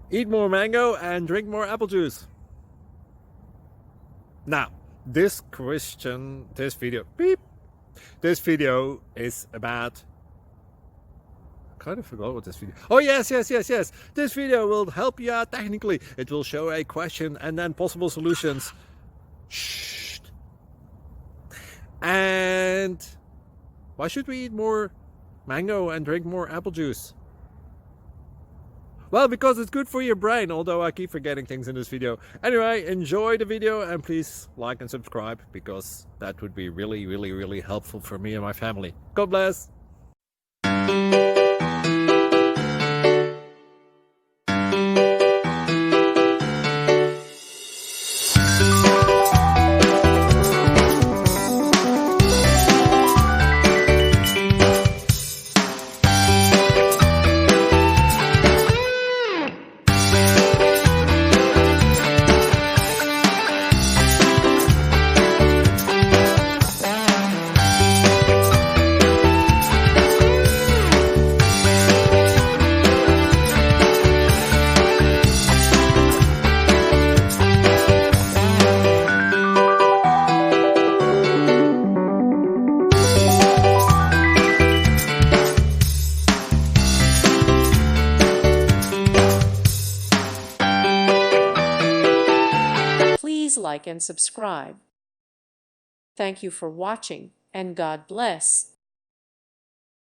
Eat more mango and drink more apple juice. Now, this video is about, I kind of forgot what this video. Oh yes. This video will help you out technically. It will show a question and then possible solutions. Shh. And why should we eat more mango and drink more apple juice? Well, because it's good for your brain, although I keep forgetting things in this video. Anyway, enjoy the video and please like and subscribe, because that would be really helpful for me and my family. God bless! Please like and subscribe. Thank you for watching, and God bless.